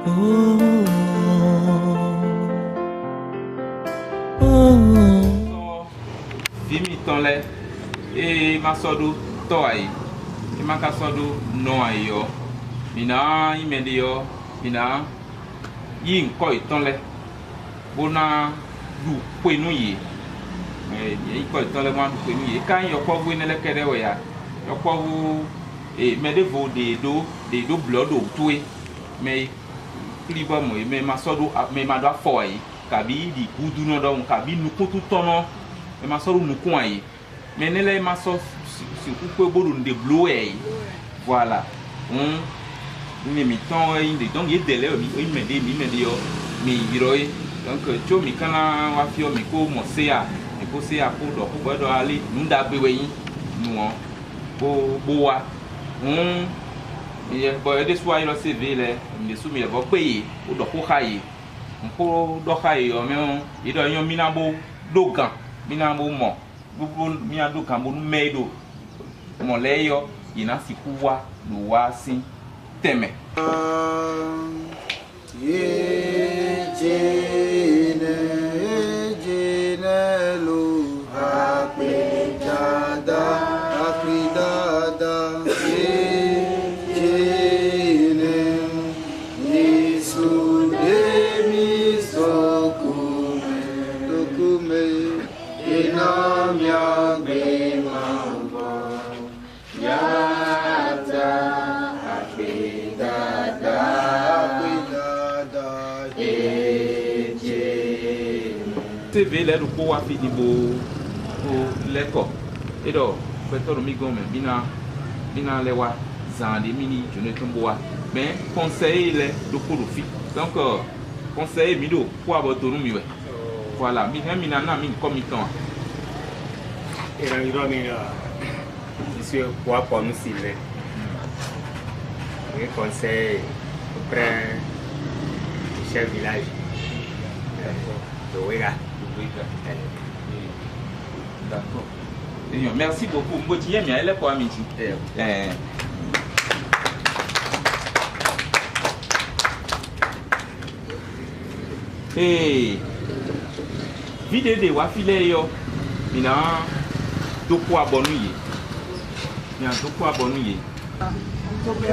Fimi tonle e masodo toai e makasodo no ayo mina imende yo mina yin ko itonle bona du kwenu yi e ko itonle ma du kwenu yi kan yo ko bu ne le kede we ya yo ko bu e me de vo de do blood o tuwe me kliba mo me masodo me ma do afo yi kabi di gudu no do kabi nukutu tono e masodo nukun ayi mais ne les maçons sur coupe boulot de bloé voilà mais mi temps donc il délai il me dit yo mi hiroi donc tu mi kana wa fio mi ko mo se a mi ko se a pour do aller nous da bewe yin nous on boa et boy de soir il a CV le mi sou mi bo pe o do ko kai ko do kai yo me il do yon minabo dogan minabo mo bubu miado kambonu medo moleyo ina sikuwa luwasi teme jene lu apidada jene nisu demi sokume dokume Inamya Bimamba Yata Apidada Eje TV le do ko wa fi di bo o leko edo petoro mi gome bina lewa zandi mini jone tumboa mais conseil le do ko do fi donc conseil mi do ko abotonu mi we voilà mi nana mi committant et là il ramène monsieur quoi pour nous ciler un conseil auprès du chef village de Ouéga. D'accord. Merci beaucoup. Mbotiyé mi elle pour amiti. Vide de wa file yo mina doko abonu ye mina doko abonu ye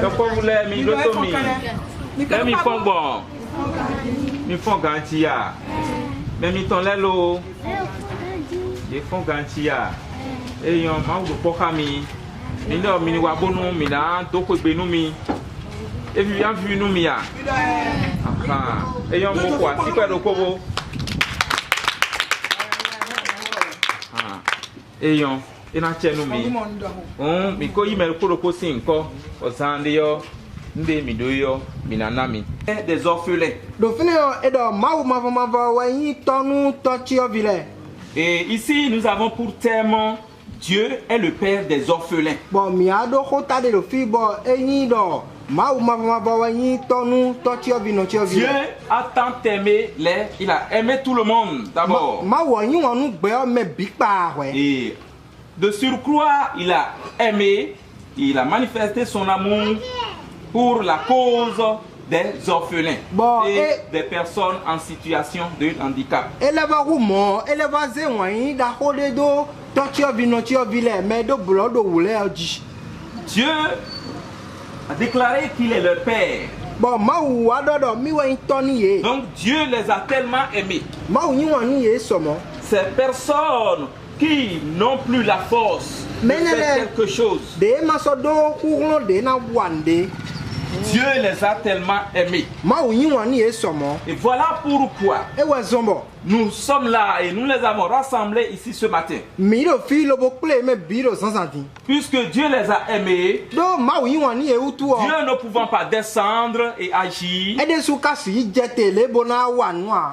doko wule mi loto mi le mi fon bon mi fon ganti ya me mi ton lelo ye fon ganti ya eyan ma wo poka mi ndo mi ni wa bonu mina doko gbenu mi e vi an vi nu mi ya aha eyan mo kwa ti pe doko bo eyon ina chenu mi ko yimel ko sin ko ozande yo nde mi do yo minanami des orphelins d'orphelins et de ma wayi tonu tochio vile. Et ici nous avons pour thème Dieu est le père des orphelins. Bon mi ado khota de lo fi bo eyin do Dieu a tant aimé il a aimé tout le monde d'abord. Et de surcroît, il a aimé, il a manifesté son amour pour la cause des orphelins et des personnes en situation de handicap. Dieu a déclaré qu'il est le Père. Donc Dieu les a tellement aimés. Ces personnes qui n'ont plus la force de faire quelque chose, Dieu les a tellement aimés. Et voilà pourquoi nous sommes là et nous les avons rassemblés ici ce matin. Puisque Dieu les a aimés, Dieu ne pouvant pas descendre et agir,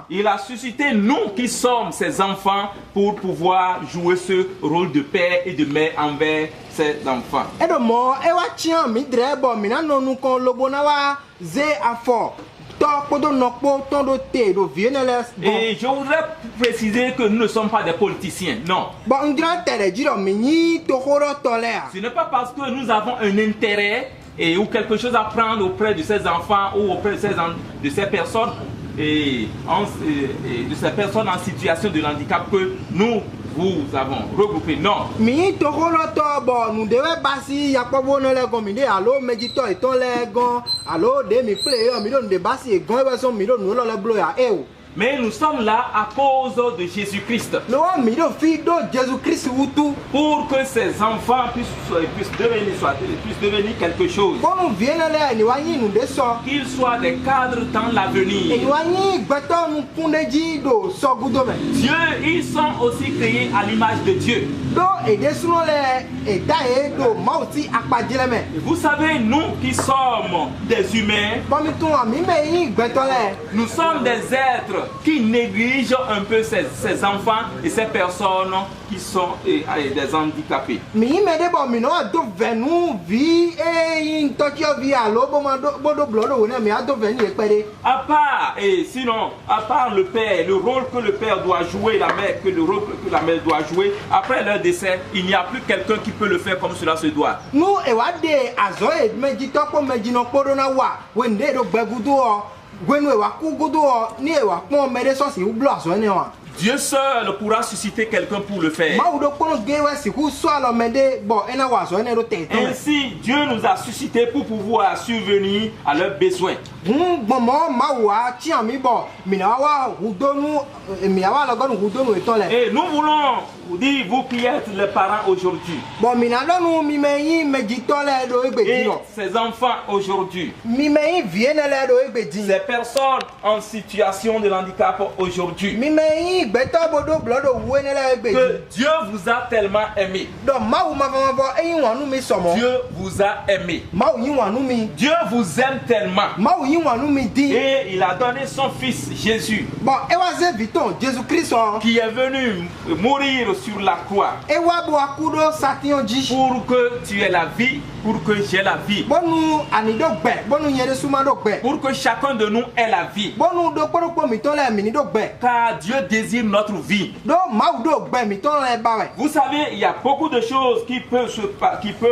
il a suscité nous qui sommes ses enfants pour pouvoir jouer ce rôle de père et de mère envers ses enfants. Et je voudrais préciser que nous ne sommes pas des politiciens, non. Ce n'est pas parce que nous avons un intérêt et ou quelque chose à prendre auprès de ces enfants ou auprès de ces personnes et de ces personnes en situation de handicap que nous vous avons regroupé. Non. Mi toko lo to bo nu dewe basi yakobo no le gon mi de alo medito iton le gon alo de mi play mi do de basi e gon e so mi do nu lo le blo ya e o. Mais nous sommes là à cause de Jésus-Christ. Lo mi do fi do Jésus-Christ wutu Pour que ces enfants puissent devenir quelque chose. bo nu vienne le ni wa yin nu de so Qu'ils soient des cadres dans e l'avenir. ni wa yin gbeto nu kundeji do so gudo me Dieu, ils sont aussi créés à l'image de Dieu. do e de suno le e da e do mauti akpajile me Et vous savez, nous qui sommes des humains, bo mi tun ami me yin gbeto le nous sommes des êtres qui négligent un peu ces enfants et ces personnes qui sont des handicapés. mi yin me de bo mi no do venu vi e yin tokyo vi alo bo do blo do ne mi ado venu e pere À part, et sinon, à part le père, le rôle que le père doit jouer, la mère, que le rôle que la mère doit jouer, après leur décès, il n'y a plus quelqu'un qui peut le faire comme cela se doit. nu e wa de azo e meji to ko meji no podo na wa we nde do gbegudu o gwenu e wa ku gudu o ni e wa pon me de so si u blo azo ne wa Dieu seul pourra susciter quelqu'un pour le faire. ma u do kono ge we si ku so alo me de bo ena wa azo ne do te to Ainsi, Dieu nous a suscité pour pouvoir subvenir à leurs besoins. Gbọmọ ma wa tí àmì bọ̀ mìíràn wá hùdónú mìíràn wá lọ́gọ́nù hùdónú ìtọ́ lẹ̀. Et nous voulons vous dire, vous qui êtes les parents aujourd'hui, Bọ̀ mìíràn lọ́nu mímẹ́yìn méjì tọ́ lẹ̀ do égbèjì et lọ. ces enfants aujourd'hui, Mímẹ́yìn vienne lẹ̀ do égbèjì. ces personnes en situation de handicap aujourd'hui, Mímẹ́yìn gbẹ́tọ́ bodo blọ́dọ̀ wúwe nílẹ̀ égbèjì. que Dieu vous a tellement aimé. Dọ̀ máwù ma fọmọ fọ eyín wọnú mi sọ̀mọ́. Dieu vous a aimé. Máwù yín wọnú mi. Dieu vous aime tellement. Máwù yín wọnú mi dín. Et il a donné son fils Jésus, Bọ̀ ẹ wá zé vitọ̀ Jésù Kristo. qui est venu mourir sur la croix Ẹ wá bọ̀ akúdó satiyan jí. pour que tu aies la vie, pour que j'ai la vie, Bọ́nu ànídó gbẹ̀ bọ́nu yẹn de súnmọ́ dó gbẹ̀. pour que chacun de nous ait la vie. Bọ́nu do kpọ́dọ̀kpọ́ mi tọ́ lẹ̀ mí ní dó gbẹ̀. Car Dieu désire notre vie. Do máwù dó gbẹ̀ mi tọ́ lẹ̀ bá wẹ̀. Vous savez, il y a beaucoup de choses qui peuvent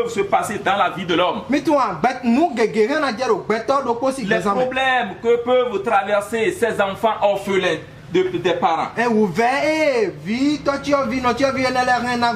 se passer dans la vie de l'homme. Mi tún àgbẹ̀ nu gègé rẹ̀ náà jẹ́ ro gbẹ́tọ́ do kó sì Les gbẹ̀sán mẹ́. problèmes que peuvent traverser ces enfants orphelins des parents. Ẹ wù vẹ́ vi tọ́tíọ́ vi nọ́tíọ́ vi ẹnẹ́lẹ́ rẹ̀ náà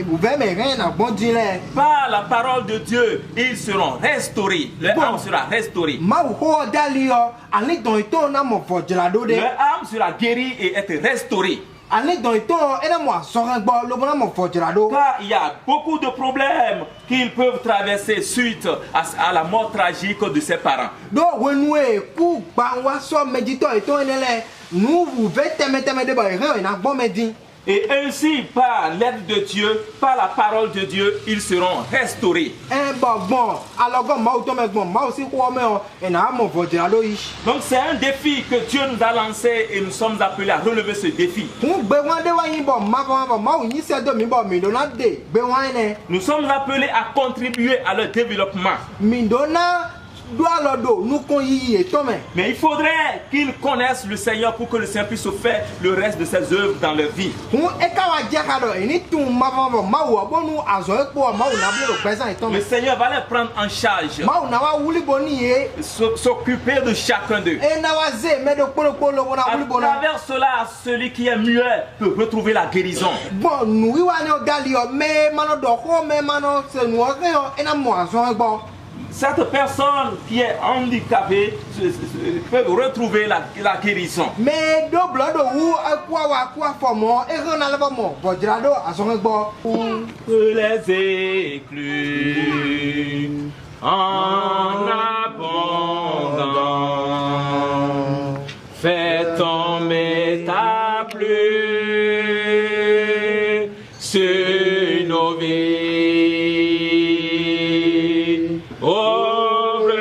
wù vẹ́ mẹ́ rẹ̀ náà gbọ́n dín lẹ̀. Par la parole de Dieu, ils seront restaurés. Leur Bon. âme sera restaurée. Máwù kó ọ dálí ọ àní dàn ìtọ́ náà mọ̀ fọ̀jìlá dó dé. Leur âme sera guérie et être restaurée. Àní dàn ìtọ́ ẹnẹ́ mọ̀ àsọ̀rẹ́ gbọ́ lóbó náà mọ̀ fọ̀jìlá dó. Car il y a beaucoup de problèmes qu'ils peuvent traverser suite à la mort tragique de ses parents. Do wenu kú gba wá sọ méjìtọ́ ìtọ́ ẹnẹ́lẹ́ nu wù vẹ́ tẹ́mẹ́tẹ́mẹ́ dé bọ̀ ìrẹ́ ìnà gbọ́n mẹ́ dín. Et ainsi, par l'aide de Dieu, par la parole de Dieu, ils seront restaurés. Ẹ bọ̀ gbọ̀n alọ́gọ́ máwù tọ́ mẹ́ gbọ̀n máwù sí kú ọmọ ẹ̀ ẹ̀nà mọ̀ fọ̀jìlá dó yìí. Donc c'est un défi que Dieu nous a lancé et nous sommes appelés à relever ce défi. Fún gbé wọn dé wáyé bọ̀ máfọ̀máfọ̀ máwù yín sẹ́dọ̀ mi bọ̀ mìdọ́nà dé gbé wọn ẹ̀ Nous sommes appelés à contribuer à leur développement. mìdọ́nà dúàlọ́dọ̀ nukun yìí ètò mẹ́. Mais il faudrait qu'ils connaissent le Seigneur pour que le Seigneur puisse faire le reste de ses œuvres dans leur vie. Fún ẹ̀ka wa jẹ́ ká dọ̀ ẹni tún máfọ̀máfọ̀ máwù ọ̀bọ̀nù àzọ̀ ẹ̀kọ́ máwù náà bílẹ̀ gbẹ́sàn ètò Le mẹ́. Seigneur va les prendre en charge, Máwù náà wá wúlíbọ̀ níye s'occuper de chacun d'eux. ẹ̀ náà wá zé mẹ́dọ̀ kpọ́lọ́kpọ́ lọ́wọ́ náà À wúlíbọ̀ náà. travers cela, celui qui est muet peut retrouver la guérison. Gbọ̀n nù wíwá ni ọ̀gá li ọ mẹ́ manọ̀ dọ̀kọ́ mẹ́ manọ̀ sẹ̀nù ọ̀gá yọ ẹ̀ náà mọ̀ àzọ̀ ẹ̀gbọ́. Cette personne qui est handicapée peut retrouver la guérison. Mẹ́ dó blọ́dọ̀ wú ẹ̀kú àwọn akú àfọ̀mọ́ ẹ̀hán náà lọ́wọ́ mọ̀ bọ̀jìlá dó àzọ̀ ẹ̀gbọ́. Que les éclus en abondance fais tomber ta pluie sur nos vies. Ouvre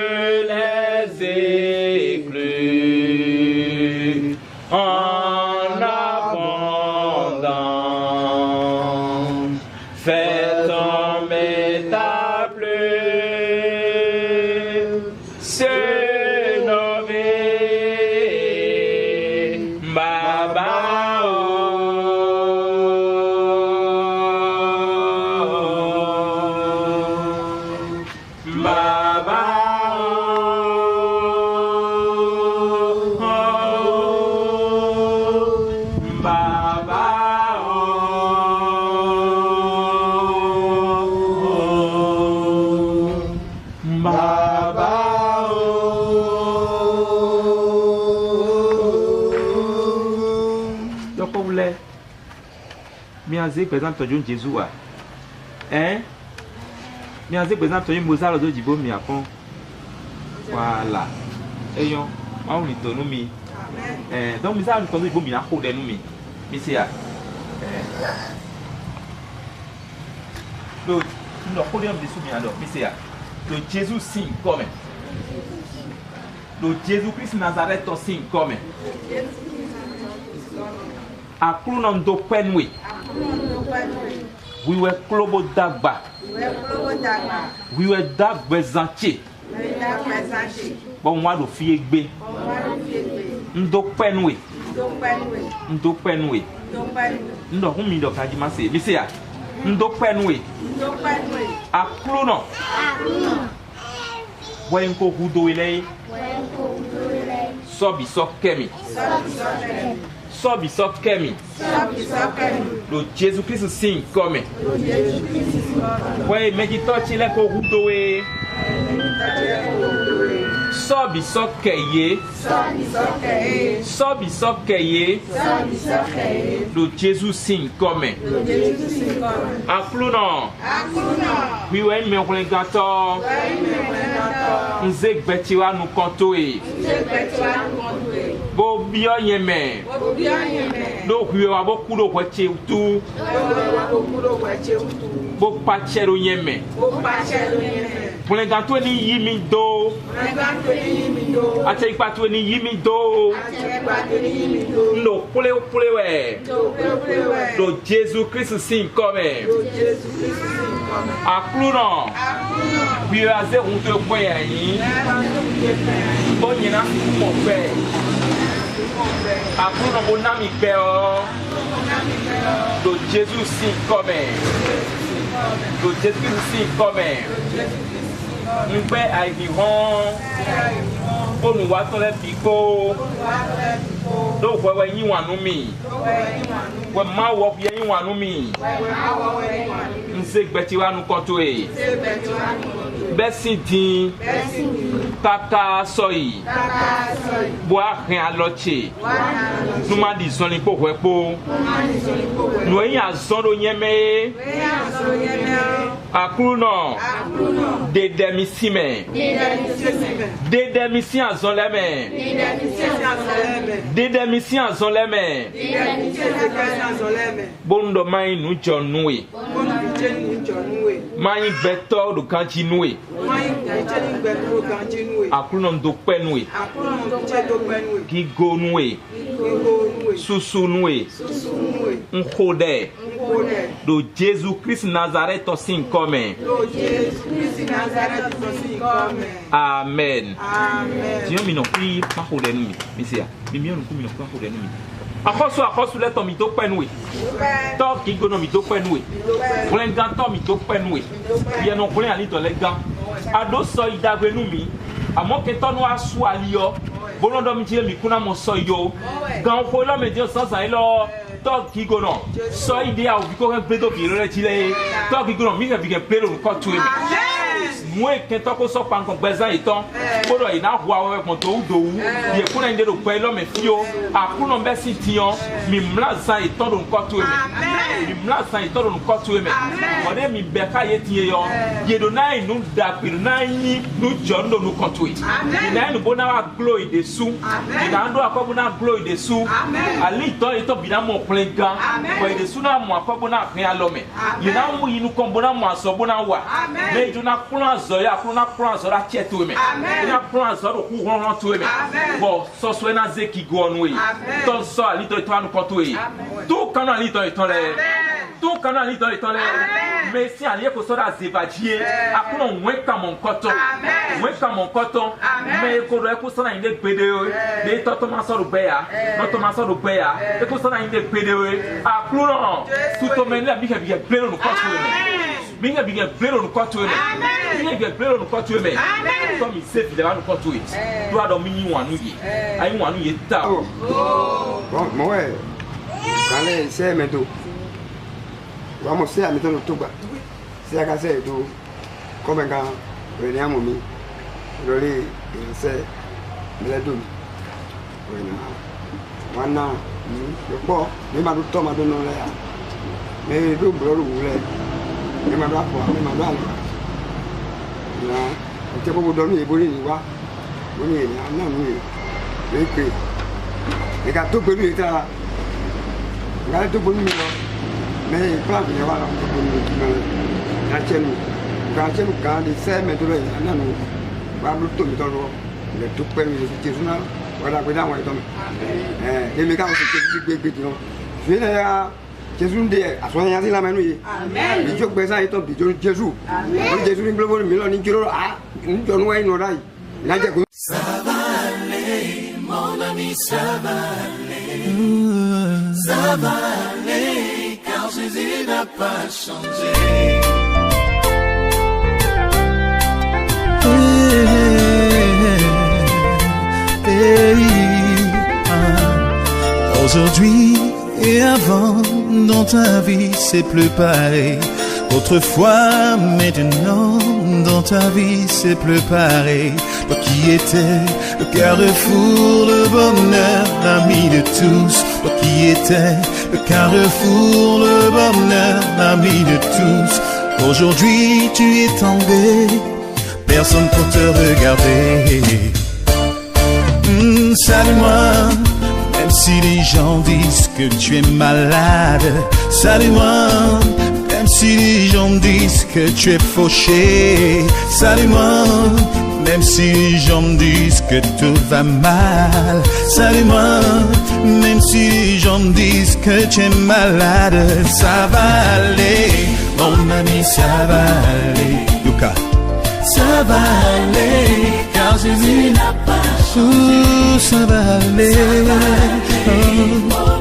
les éclus en abondance. Fais tomber ta pluie sur nos vies. Baba, oh. Baba, Baba Donc vous voulez miaze par exemple ton Jésus a hein miaze par exemple ton Mozart do jibo mi akon voilà eyon ma on to nu mi donc Mozart ton jibo mi na ko de nu mi se a donc no ko de mi su mi ado mi se a le Jésus signe comme le Jésus Christ Nazareth ton signe comme a krunon do penwe we were klobo dagba we were dagbe zanche bon wa do fi egbe ndo penwe ndo hun mi do kaji ma se mi se ya ndo penwe a krunon when ko hudo ile so bi so kemi Sobi so kemi. Le Jésus Christ signe comme. Ouais, mais qui touche les kohudoé. Sobi so keye. Sobi so keye. Le Jésus signe comme. Akluno. Oui ouais, mais on connaît gato. Nzek betiwa nous kontoé. Bo bio yeme. Do kuwa bo kudo kwa cheutu. Bo pachero yeme. Pour les gâteaux ni yimi do. Ate ipatu ni yimi do. No pule we. Do Jésus Christ signe comme. Akluno. Bi aze unto boya yi. Bo nyina mo fe. Akluno bonami peo. Do Jésus signe comme. Do Jésus signe comme. Nous aïvons pour nous voir les picots. Donc, vous voyez, nous avons mis. Vous voyez, nous avons mis. Nous sommes bêtis à nous contrôler. Merci, dit. Tata soy. Bois rien à l'autre. Nous m'en disons les pauvres pour. Nous ayons zone yémé. Akruno. De demisime. De demisi en zoleme. De demisi en zoleme. Bondo mai nu jonwe. Mai beto do kanjinwe. Akruno do penwe. Gigonwe. Susunwe. Nkode. Do Jésus Christ Nazareth ton signe commun. Amen. Dieu mi non pri ma ko de nu mi. Misia. Mi mi on ku mi non ku de nu mi. Akoso le to mi to penwe. To ki go no mi to penwe. Plen gan to mi to penwe. Bien non plen ali to le gan. Ado so idagbe nu mi. Amo ke to no asu ali yo. Bolondo mi je mi kuna mo so yo. Gan fo lo me je so sa lo. To ki go no. So ide a bi ko gbe do bi re ti le. To ki go no mi ke bi ke play lo ko tu mi. Moi que tant qu'on sort pas encore besoin et temps pour il n'a voir avec mon dos ou il est pour un de nos pères l'homme fio à pour nos bersi tian mi mlaza et temps de nous cortuer mi mlaza et temps de nous cortuer mais on est mi beka yeti yo il donna nous d'apir nani nous john de nous cortuer il n'a nous bona gloire dessous il n'a ndo akwa bona gloire dessous ali temps et temps bien mon plein gars pour dessous na moi akwa bona rien l'homme il n'a mu il nous kombona moi so bona wa mais il n'a zoya kuna plan zora chetu me ina plan zora ku ron tu me bo so so na zeki go onwe to so ali to anu kontu e tu kana ali to le tu kana ali to le mais si ali ko so da zevadie akuna wenka mon koto mais ko do ko so na inde pede de to ma so do beya no to ma so do beya e ko so na inde pede akuna tu to men la bi ke bi pleno no koto me minga bi ke pleno no koto me que pelo no quarto me comme il sait levar no quarto it tu ado mini wanu ye ai wanu ye ta bon moi quand les c'est mais tout vamos ser a metendo tuba se a casa do como quand veniamo mi lori se le do wana yo po mi ma do to ma do no le ya me do bro ru le mi ma do apo mi ma do ale na o te bo do ni e bo ni wa bo ni na mi e pe e ka to pe ni ta ga to bo ni lo me pa ni wa la to bo ni na chenu ka di se me do le na no ba lu to mi to ro le to pe mi ti su na wala ko da wa to e mi ka o se gbe no fi na ya Jésus de aso ya si la menu yi amen bi jo gbe sa ito bi jo Jésus amen o Jésus ni globo mi lo ni jiro ni jo no no dai la je ko ça va aller mon ami ça va aller car Jésus n'a pas changé. Aujourd'hui et avant, dans ta vie, c'est plus pareil. Autrefois, maintenant, dans ta vie, c'est plus pareil. Toi qui étais le carrefour, le bonheur, l'ami de tous. Toi qui étais le carrefour, le bonheur, l'ami de tous. Aujourd'hui, tu es tombé, personne pour te regarder. Salue-moi. Même si les gens disent que tu es malade, salue-moi. Même si les gens disent que tu es fauché, salue-moi. Même si les gens disent que tout va mal, salue-moi. Même si les gens disent que tu es malade, ça va aller, mon ami, ça va aller. Yuka. Ça va aller, car Jésus n'a pas changé. Ça va aller, mon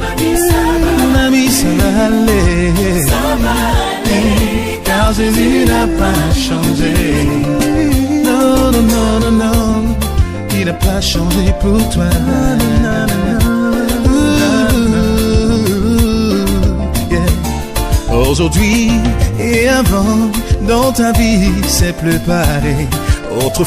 ami, ça va aller. Ça va aller, car Jésus n'a pas changé. Non, non, non, non, non, il n'a pas changé pour toi. Aujourd'hui et avant, dans ta vie, c'est plus pareil. Autrefois